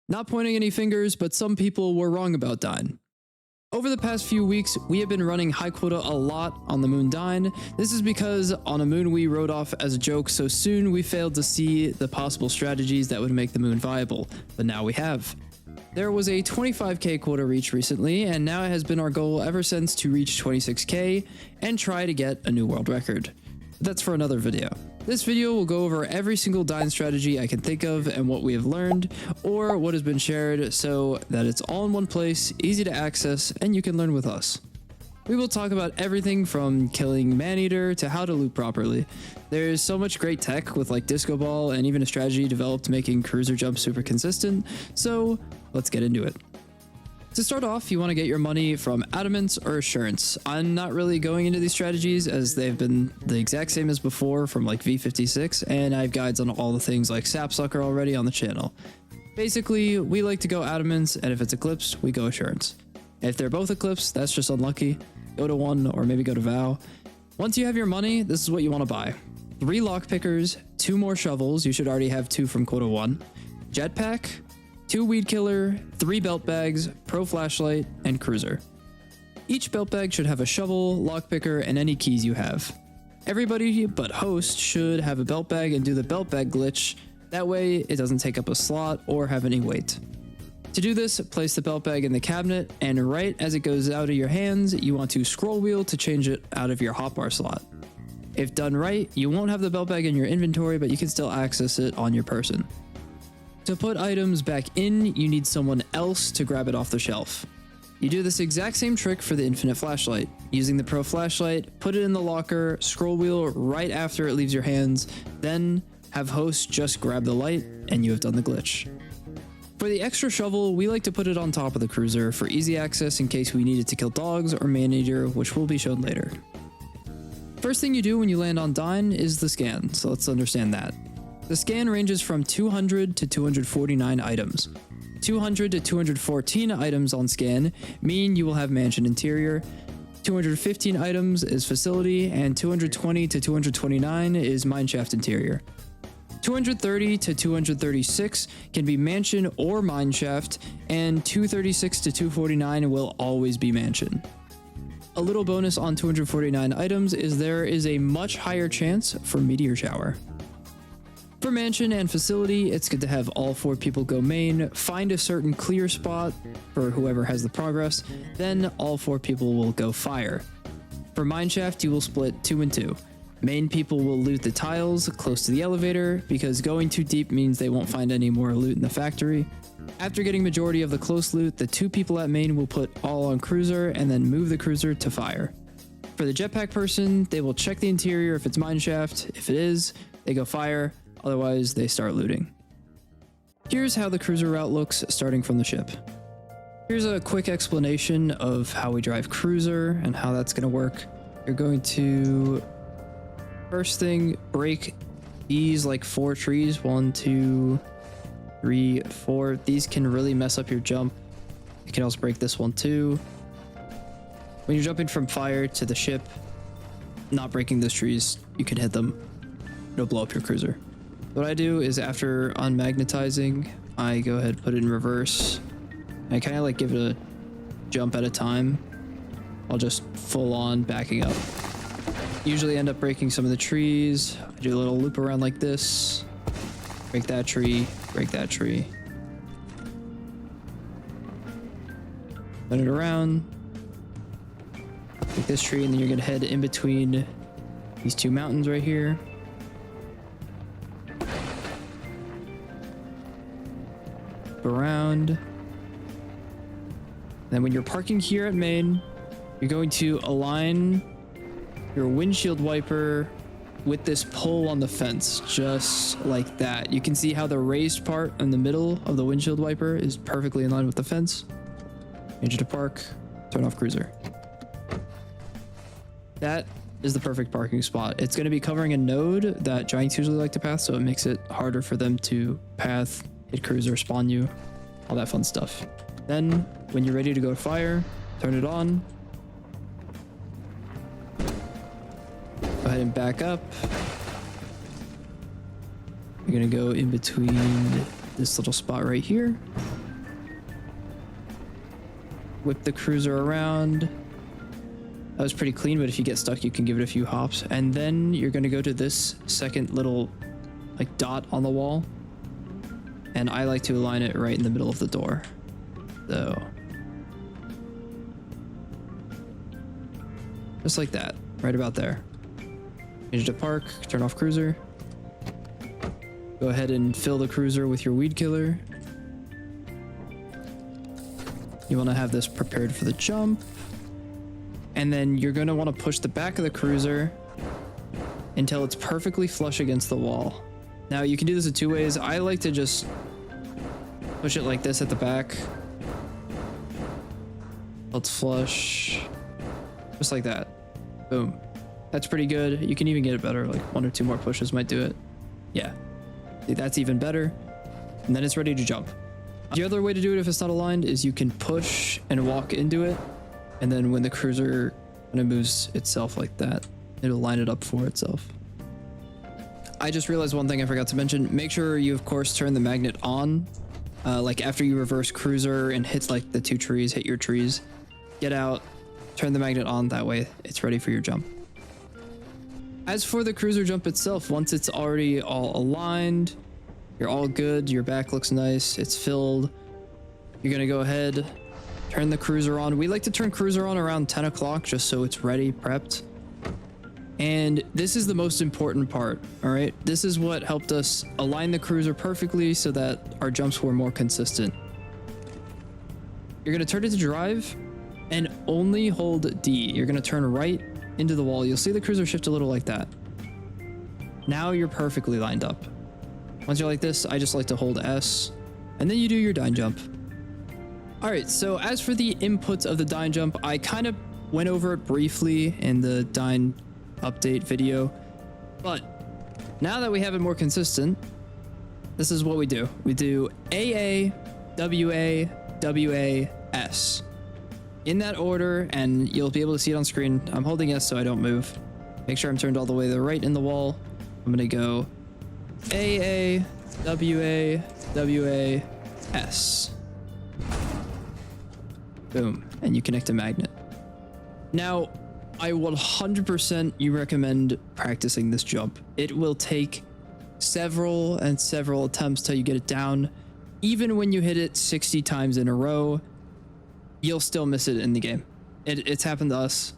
Not pointing any fingers, but some people were wrong about Dine. Over the past few weeks, we have been running high quota a lot on the moon Dine. This is because on a moon we wrote off as a joke so soon we failed to see the possible strategies that would make the moon viable, but now we have. There was a 25k quota reach recently, and now it has been our goal ever since to reach 26k and try to get a new world record. That's for another video. This video will go over every single Dine strategy I can think of and what we have learned, or what has been shared, so that it's all in one place, easy to access, and you can learn with us. We will talk about everything from killing Maneater to how to loot properly. There's so much great tech with like Disco Ball and even a strategy developed making cruiser jump super consistent, so let's get into it. To start off, you want to get your money from Adamants or Assurance. I'm not really going into these strategies as they've been the exact same as before from like V56, and I have guides on all the things like Sapsucker already on the channel. Basically, we like to go Adamants, and if it's Eclipse, we go Assurance. If they're both Eclipse, that's just unlucky. Go to one or maybe go to Vow. Once you have your money, this is what you want to buy. 3 lockpickers, 2 more shovels, you should already have 2 from quota 1, jetpack, 2 weed killer, 3 belt bags, pro flashlight, and cruiser. Each belt bag should have a shovel, lockpicker, and any keys you have. Everybody but host should have a belt bag and do the belt bag glitch, that way it doesn't take up a slot or have any weight. To do this, place the belt bag in the cabinet, and right as it goes out of your hands, you want to scroll wheel to change it out of your hotbar slot. If done right, you won't have the belt bag in your inventory, but you can still access it on your person. To put items back in, you need someone else to grab it off the shelf. You do this exact same trick for the infinite flashlight. Using the pro flashlight, put it in the locker, scroll wheel right after it leaves your hands, then have host just grab the light, and you have done the glitch. For the extra shovel, we like to put it on top of the cruiser for easy access in case we needed to kill dogs or Maneater, which will be shown later. First thing you do when you land on Dine is the scan, so let's understand that. The scan ranges from 200 to 249 items. 200 to 214 items on scan mean you will have mansion interior, 215 items is facility, and 220 to 229 is mineshaft interior. 230 to 236 can be mansion or mineshaft, and 236 to 249 will always be mansion. A little bonus on 249 items is there is a much higher chance for meteor shower. For mansion and facility, it's good to have all 4 people go main, find a certain clear spot for whoever has the progress, then all 4 people will go fire. For mineshaft, you will split 2 and 2. Main people will loot the tiles close to the elevator because going too deep means they won't find any more loot in the factory. After getting majority of the close loot, the 2 people at main will put all on cruiser and then move the cruiser to fire. For the jetpack person, they will check the interior if it's mineshaft. If it is, they go fire. Otherwise, they start looting. Here's how the cruiser route looks starting from the ship. Here's a quick explanation of how we drive cruiser and how that's going to work. You're going to, first thing, break these like 4 trees. 1, 2, 3, 4. These can really mess up your jump. You can also break this one too. When you're jumping from fire to the ship, not breaking those trees, you can hit them. It'll blow up your cruiser. What I do is after unmagnetizing, I go ahead and put it in reverse. I kind of like give it a jump at a time. I'll just full on backing up. Usually end up breaking some of the trees. I do a little loop around like this. Break that tree, break that tree. Turn it around. Break this tree, and then you're gonna head in between these 2 mountains right here. Around. Then when you're parking here at main, you're going to align your windshield wiper with this pole on the fence, just like that. You can see how the raised part in the middle of the windshield wiper is perfectly in line with the fence. Change it to park, turn off cruiser. That is the perfect parking spot. It's going to be covering a node that giants usually like to path, so it makes it harder for them to path, hit cruiser, spawn you, all that fun stuff. Then when you're ready to go fire, turn it on. Go ahead and back up. You're gonna go in between this little spot right here. whip the cruiser around. That was pretty clean, but if you get stuck, you can give it a few hops. And then you're going to go to this second little like dot on the wall. And I like to align it right in the middle of the door. So just like that, right about there. Change to park, turn off cruiser. Go ahead and fill the cruiser with your weed killer. You want to have this prepared for the jump. And then you're going to want to push the back of the cruiser until it's perfectly flush against the wall. Now you can do this in two ways. I like to just push it like this at the back. Let's flush. Just like that. Boom. That's pretty good. You can even get it better. Like 1 or 2 more pushes might do it. Yeah. See, that's even better. And then it's ready to jump. The other way to do it if it's not aligned is you can push and walk into it. And then when the cruiser kind of moves itself like that, it'll line it up for itself. I just realized one thing I forgot to mention. Make sure you, of course, turn the magnet on. Like after you reverse cruiser and hit like the 2 trees, hit your trees, get out, turn the magnet on. That way it's ready for your jump. As for the cruiser jump itself, once it's already all aligned, you're all good, your back looks nice, it's filled, you're gonna go ahead, turn the cruiser on. We like to turn cruiser on around 10 o'clock just so it's ready, prepped. And this is the most important part, all right? This is what helped us align the cruiser perfectly so that our jumps were more consistent. You're gonna turn it to drive and only hold D. You're gonna turn right into the wall. You'll see the cruiser shift a little like that. Now you're perfectly lined up. Once you're like this, I just like to hold S, and then you do your Dine jump. All right, so as for the inputs of the Dine jump, I kind of went over it briefly in the Dine update video, but now that we have it more consistent, this is what we do. We do AA, WA, WA, S. In that order, and you'll be able to see it on screen. I'm holding S so I don't move. Make sure I'm turned all the way to the right in the wall. I'm gonna go AA, WA, WA, S. Boom, and you connect a magnet. Now, I 100% recommend practicing this jump. It will take several attempts till you get it down. Even when you hit it 60 times in a row, you'll still miss it in the game. It's happened to us,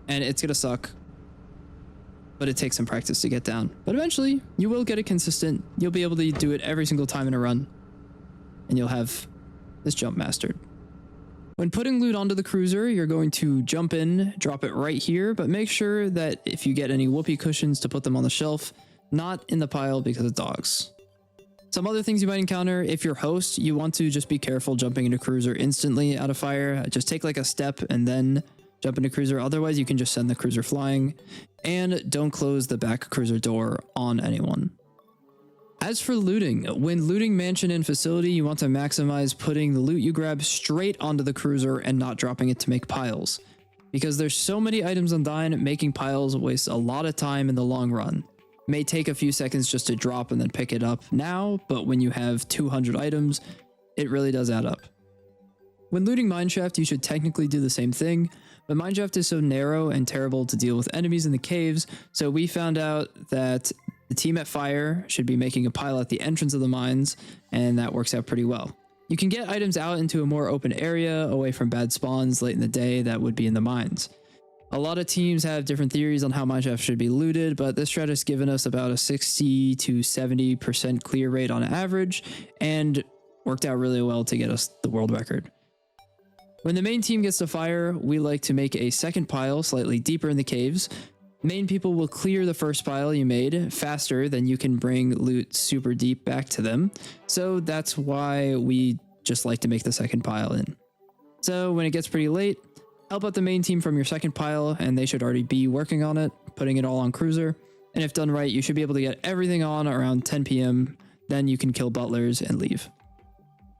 and it's gonna suck, but it takes some practice to get down. But eventually, you will get it consistent. You'll be able to do it every single time in a run, and you'll have this jump mastered. When putting loot onto the cruiser, you're going to jump in, drop it right here, but make sure that if you get any whoopee cushions to put them on the shelf, not in the pile because of dogs. Some other things you might encounter, if you're host, you want to just be careful jumping into cruiser instantly out of fire. Just take like a step and then jump into cruiser. Otherwise, you can just send the cruiser flying. And don't close the back cruiser door on anyone. As for looting, when looting mansion and facility, you want to maximize putting the loot you grab straight onto the cruiser and not dropping it to make piles. Because there's so many items on Dine, making piles wastes a lot of time in the long run. May take a few seconds just to drop and then pick it up now, but when you have 200 items, it really does add up. When looting mineshaft, you should technically do the same thing, but mineshaft is so narrow and terrible to deal with enemies in the caves, so we found out that the team at fire should be making a pile at the entrance of the mines, and that works out pretty well. You can get items out into a more open area away from bad spawns late in the day that would be in the mines. A lot of teams have different theories on how mineshaft should be looted, but this strat has given us about a 60 to 70% clear rate on average, and worked out really well to get us the world record. When the main team gets to fire, we like to make a second pile slightly deeper in the caves. Main people will clear the first pile you made faster than you can bring loot super deep back to them, so that's why we just like to make the second pile in. So when it gets pretty late, help out the main team from your second pile, and they should already be working on it, putting it all on cruiser. And if done right, you should be able to get everything on around 10 p.m. Then you can kill butlers and leave.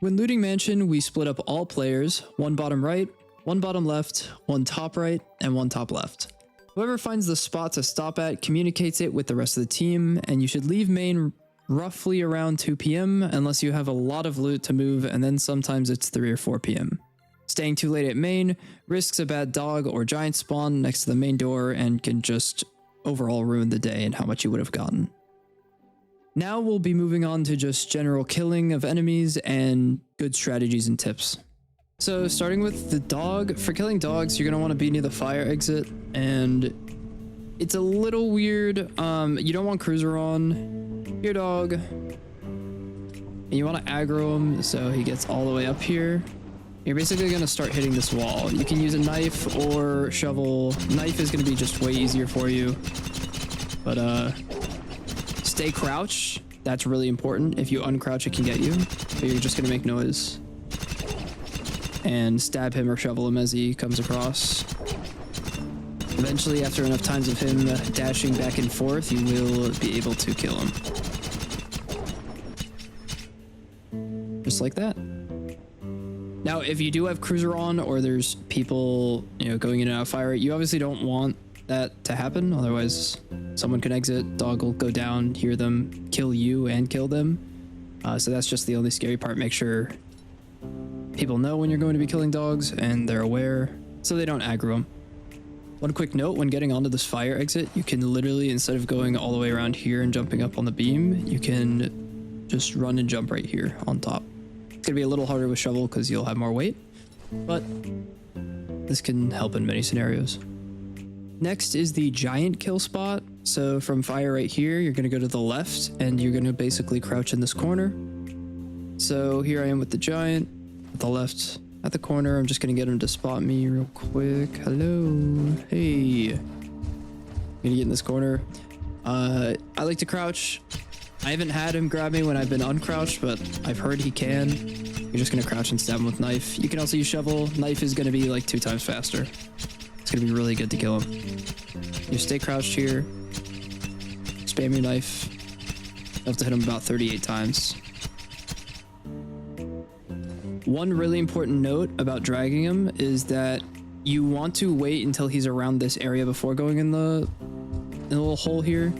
When looting mansion, we split up all players, one bottom right, one bottom left, one top right, and one top left. Whoever finds the spot to stop at communicates it with the rest of the team, and you should leave main roughly around 2 p.m. unless you have a lot of loot to move, and then sometimes it's 3 or 4 p.m. Staying too late at main risks a bad dog or giant spawn next to the main door and can just overall ruin the day and how much you would have gotten. Now we'll be moving on to just general killing of enemies and good strategies and tips. So starting with the dog, for killing dogs, you're going to want to be near the fire exit, and it's a little weird. You don't want cruiser on your dog, and you want to aggro him so he gets all the way up here. You're basically going to start hitting this wall. You can use a knife or shovel. Knife is going to be just way easier for you, but stay crouched. That's really important. If you uncrouch, it can get you, but you're just going to make noise. And stab him or shovel him as he comes across. Eventually, after enough times of him dashing back and forth, you will be able to kill him. Just like that. Now, if you do have cruiser on or there's people, going in and out of fire, you obviously don't want that to happen. Otherwise, someone can exit, dog will go down, hear them, kill you and kill them. So that's just the only scary part. Make sure people know when you're going to be killing dogs and they're aware so they don't aggro them. One quick note, when getting onto this fire exit, you can literally, instead of going all the way around here and jumping up on the beam, you can just run and jump right here on top. It's going to be a little harder with shovel because you'll have more weight, but this can help in many scenarios. Next is the giant kill spot. So from fire right here, you're going to go to the left and you're going to basically crouch in this corner. So here I am with the giant. At the left at the corner, I'm just gonna get him to spot me real quick. Hello, hey. I'm gonna get in this corner. I like to crouch. I haven't had him grab me when I've been uncrouched, but I've heard he can. You're just gonna crouch and stab him with knife. You can also use shovel. Knife is gonna be like 2 times faster. It's gonna be really good to kill him. You stay crouched here. Spam your knife. You have to hit him about 38 times. One really important note about dragging him is that you want to wait until he's around this area before going in the little hole here.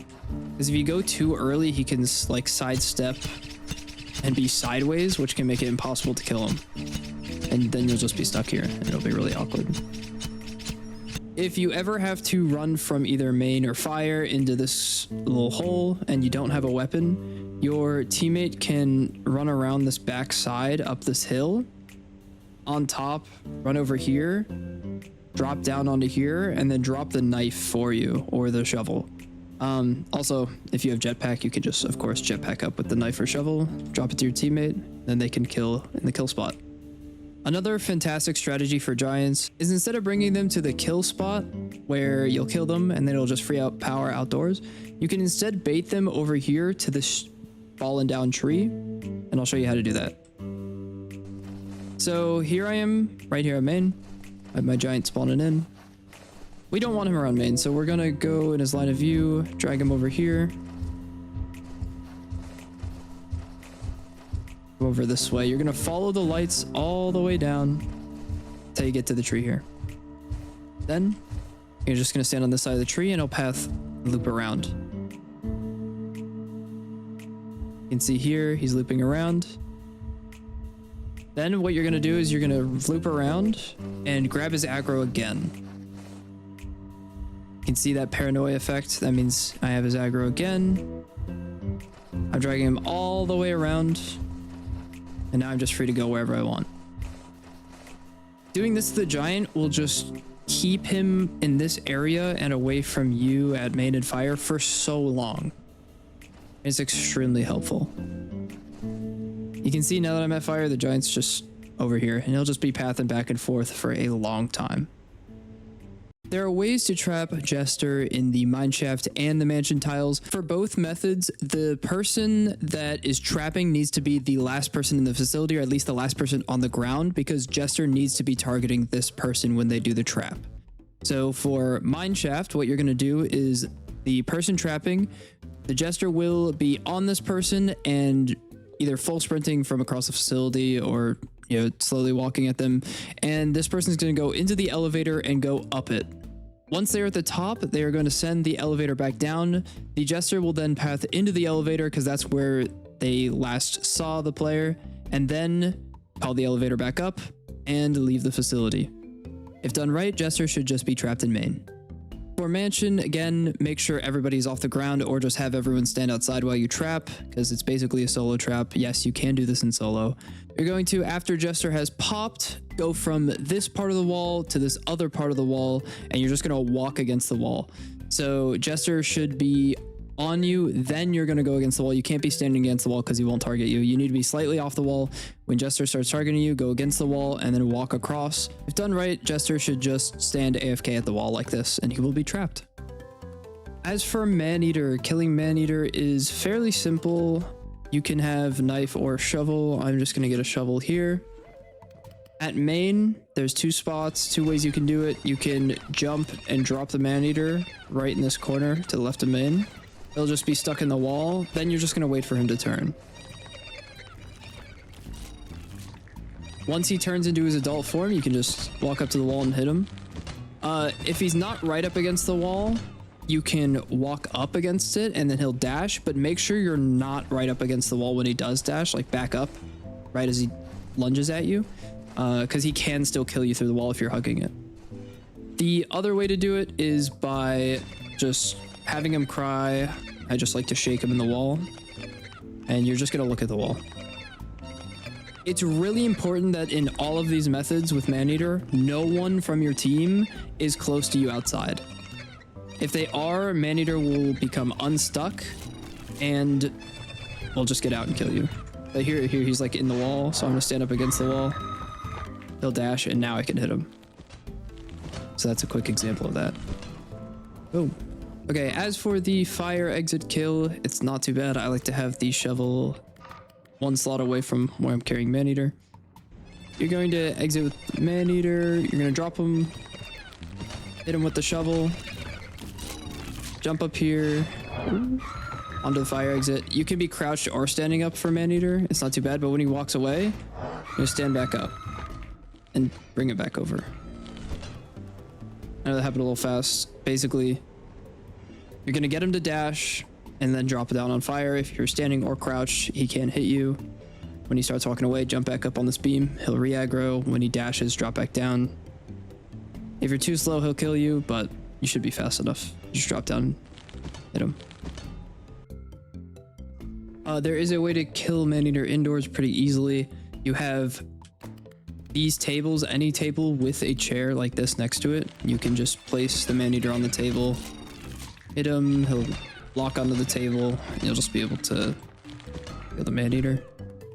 Because if you go too early, he can like sidestep and be sideways, which can make it impossible to kill him. And then you'll just be stuck here and it'll be really awkward. If you ever have to run from either main or fire into this little hole and you don't have a weapon, your teammate can run around this back side up this hill on top, run over here, drop down onto here, and then drop the knife for you or the shovel. Also, if you have jetpack, you can just, of course, jetpack up with the knife or shovel, drop it to your teammate, then they can kill in the kill spot. Another fantastic strategy for giants is instead of bringing them to the kill spot where you'll kill them and then it'll just free up power outdoors, you can instead bait them over here to this fallen down tree, and I'll show you how to do that. So here I am right here at main. I have my giant spawning in. We don't want him around main, so we're gonna go in his line of view, drag him over here. Go over this way. You're gonna follow the lights all the way down until you get to the tree here. Then you're just gonna stand on this side of the tree and it'll path loop around. You can see here he's looping around. Then what you're gonna do is you're gonna loop around and grab his aggro again. You can see that paranoia effect. That means I have his aggro again. I'm dragging him all the way around. And now I'm just free to go wherever I want. Doing this to the giant will just keep him in this area and away from you at main and fire for so long. It's extremely helpful. You can see now that I'm at fire, the giant's just over here, and he'll just be pathing back and forth for a long time. There are ways to trap Jester in the mineshaft and the mansion tiles. For both methods, the person that is trapping needs to be the last person in the facility, or at least the last person on the ground, because Jester needs to be targeting this person when they do the trap. So for mineshaft, what you're going to do is the person trapping, the Jester will be on this person and either full sprinting from across the facility or slowly walking at them, and this person is going to go into the elevator and go up it. Once they're at the top, they are going to send the elevator back down. The Jester will then path into the elevator because that's where they last saw the player, and then call the elevator back up, and leave the facility. If done right, Jester should just be trapped in main. For Mansion, again, make sure everybody's off the ground or just have everyone stand outside while you trap, because it's basically a solo trap. Yes, you can do this in solo. You're going to, after Jester has popped, go from this part of the wall to this other part of the wall, and you're just going to walk against the wall. So Jester should be on you, then you're going to go against the wall. You can't be standing against the wall because he won't target you. You need to be slightly off the wall. When Jester starts targeting you, go against the wall and then walk across. If done right, Jester should just stand AFK at the wall like this and he will be trapped. As for Maneater, killing Maneater is fairly simple. You can have knife or shovel. I'm just going to get a shovel here. At main, there's two spots, two ways you can do it. You can jump and drop the Maneater right in this corner to the left of main. He'll just be stuck in the wall. Then you're just going to wait for him to turn. Once he turns into his adult form, you can just walk up to the wall and hit him. If he's not right up against the wall, you can walk up against it and then he'll dash, but make sure you're not right up against the wall when he does dash, like back up right as he lunges at you, because he can still kill you through the wall if you're hugging it. The other way to do it is by just having him cry. I just like to shake him in the wall, and you're just gonna look at the wall. It's really important that in all of these methods with Maneater, no one from your team is close to you outside. If they are, Maneater will become unstuck and will just get out and kill you. But here he's like in the wall, so I'm gonna stand up against the wall. He'll dash, and now I can hit him. So that's a quick example of that. Boom. Okay, as for the fire exit kill, it's not too bad. I like to have the shovel one slot away from where I'm carrying Maneater. You're going to exit with Maneater. You're going to drop him, hit him with the shovel, jump up here onto the fire exit. You can be crouched or standing up for Maneater. It's not too bad, but when he walks away, you stand back up and bring it back over. I know that happened a little fast. Basically, you're going to get him to dash and then drop it down on fire. If you're standing or crouched, he can't hit you. When he starts walking away, jump back up on this beam. He'll re-aggro. When he dashes, drop back down. If you're too slow, he'll kill you, but you should be fast enough. Just drop down, hit him. There is a way to kill Maneater indoors pretty easily. You have these tables, any table with a chair like this next to it. You can just place the Maneater on the table, hit him, he'll lock onto the table, and you'll just be able to kill the Maneater.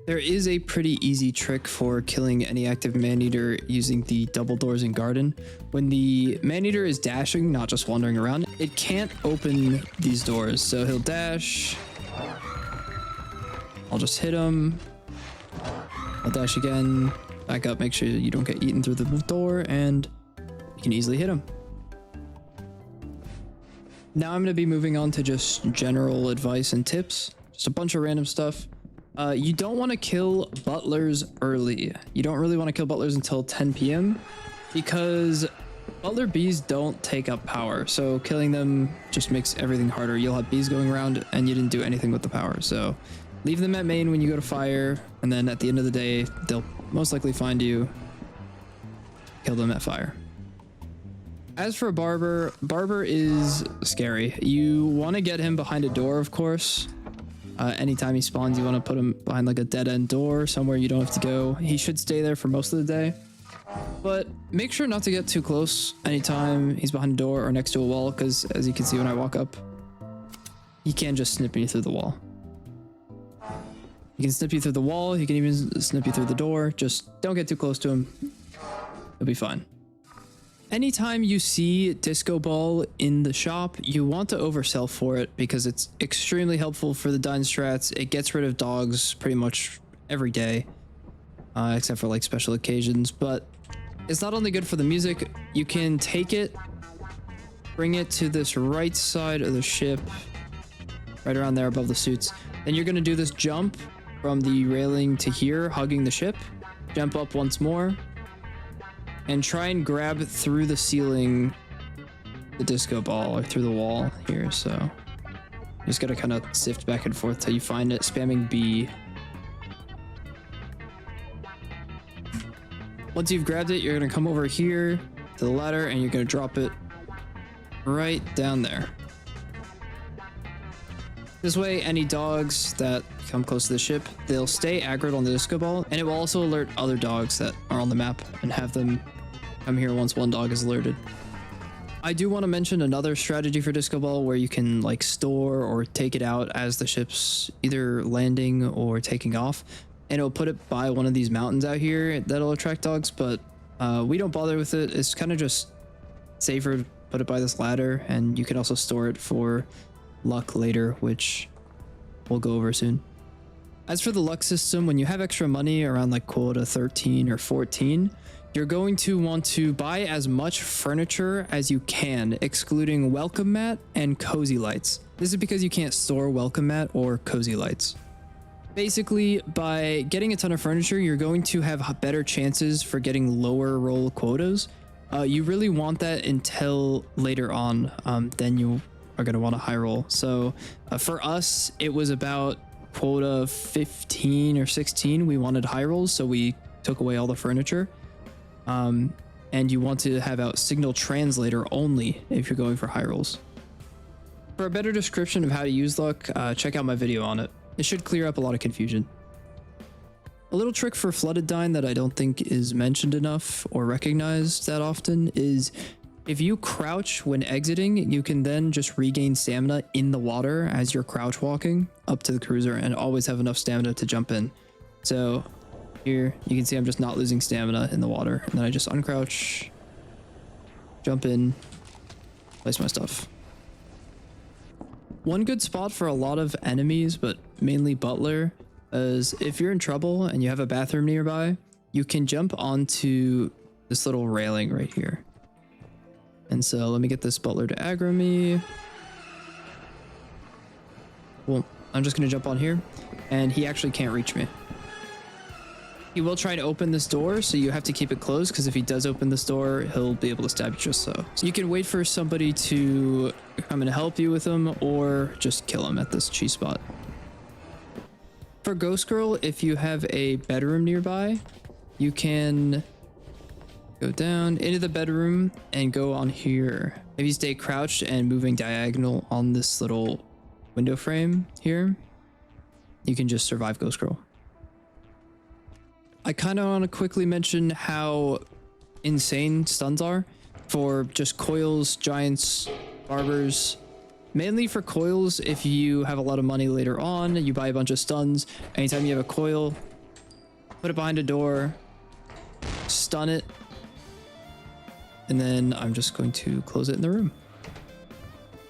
There is a pretty easy trick for killing any active Maneater using the double doors in garden. When the Maneater is dashing, not just wandering around, it can't open these doors. So he'll dash. I'll just hit him. I'll dash again. Back up, make sure you don't get eaten through the door, and you can easily hit him. Now I'm going to be moving on to just general advice and tips. Just a bunch of random stuff. You don't want to kill butlers early. You don't really want to kill butlers until 10 p.m. because butler bees don't take up power. So killing them just makes everything harder. You'll have bees going around and you didn't do anything with the power. So leave them at main when you go to fire. And then at the end of the day, they'll most likely find you. Kill them at fire. As for Barber, Barber is scary. You want to get him behind a door, of course. Anytime he spawns, you want to put him behind like a dead-end door, somewhere you don't have to go. He should stay there for most of the day. But make sure not to get too close anytime he's behind a door or next to a wall, because as you can see when I walk up, he can just snip me through the wall. He can snip you through the wall, he can even snip you through the door. Just don't get too close to him. He'll be fine. Anytime you see Disco Ball in the shop, you want to oversell for it because it's extremely helpful for the Dine strats. It gets rid of dogs pretty much every day, except for like special occasions. But it's not only good for the music, you can take it, bring it to this right side of the ship, right around there above the suits. Then you're going to do this jump from the railing to here, hugging the ship, jump up once more, and try and grab through the ceiling the disco ball or through the wall here. So you just gotta kind of sift back and forth till you find it, spamming B. Once you've grabbed it, you're going to come over here to the ladder and you're going to drop it right down there. This way, any dogs that come close to the ship, they'll stay aggroed on the disco ball, and it will also alert other dogs that are on the map and have them come here once one dog is alerted. I do want to mention another strategy for disco ball where you can like store or take it out as the ship's either landing or taking off, and it'll put it by one of these mountains out here that'll attract dogs, but we don't bother with it. It's kind of just safer to put it by this ladder, and you can also store it for luck later, which we'll go over soon. As for the luck system, when you have extra money around like quota 13 or 14, you're going to want to buy as much furniture as you can, excluding welcome mat and cozy lights. This is because you can't store welcome mat or cozy lights. Basically, by getting a ton of furniture, you're going to have better chances for getting lower roll quotas. You really want that until later on, then you are going to want a high roll. So for us, it was about quota 15 or 16. We wanted high rolls, so we took away all the furniture. And you want to have out signal translator only if you're going for high rolls. For a better description of how to use luck, check out my video on it. It should clear up a lot of confusion. A little trick for flooded Dine that I don't think is mentioned enough or recognized that often is if you crouch when exiting, you can then just regain stamina in the water as you're crouch walking up to the cruiser and always have enough stamina to jump in. So here you can see I'm just not losing stamina in the water, and then I just uncrouch, jump in, place my stuff. One good spot for a lot of enemies, but mainly Butler, is if you're in trouble and you have a bathroom nearby, you can jump onto this little railing right here. And so let me get this Butler to aggro me. Well, I'm just going to jump on here, and he actually can't reach me. He will try to open this door, so you have to keep it closed, because if he does open this door, he'll be able to stab you just so. So you can wait for somebody to come and help you with him, or just kill him at this cheese spot. For Ghost Girl, if you have a bedroom nearby, you can go down into the bedroom and go on here. If you stay crouched and moving diagonal on this little window frame here, you can just survive Ghost Girl. I kind of want to quickly mention how insane stuns are for just coils, giants, barbers. Mainly for coils, if you have a lot of money later on, you buy a bunch of stuns. Anytime you have a coil, put it behind a door, stun it, and then I'm just going to close it in the room.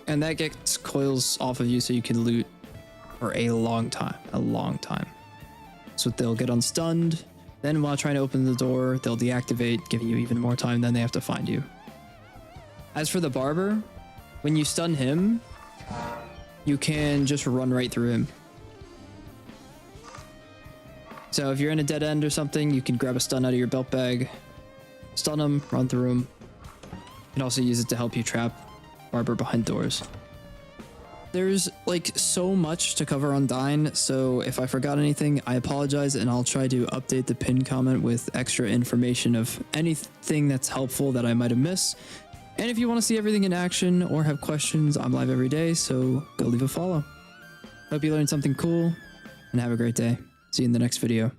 And that gets coils off of you so you can loot for a long time, So they'll get unstunned. Then while trying to open the door, they'll deactivate, giving you even more time, then they have to find you. As for the barber, when you stun him, you can just run right through him. So if you're in a dead end or something, you can grab a stun out of your belt bag, stun him, run through him. You can also use it to help you trap barber behind doors. There's like so much to cover on Dine, so if I forgot anything, I apologize, and I'll try to update the pinned comment with extra information of anything that's helpful that I might have missed. And if you want to see everything in action or have questions, I'm live every day, so go leave a follow. Hope you learned something cool, and have a great day. See you in the next video.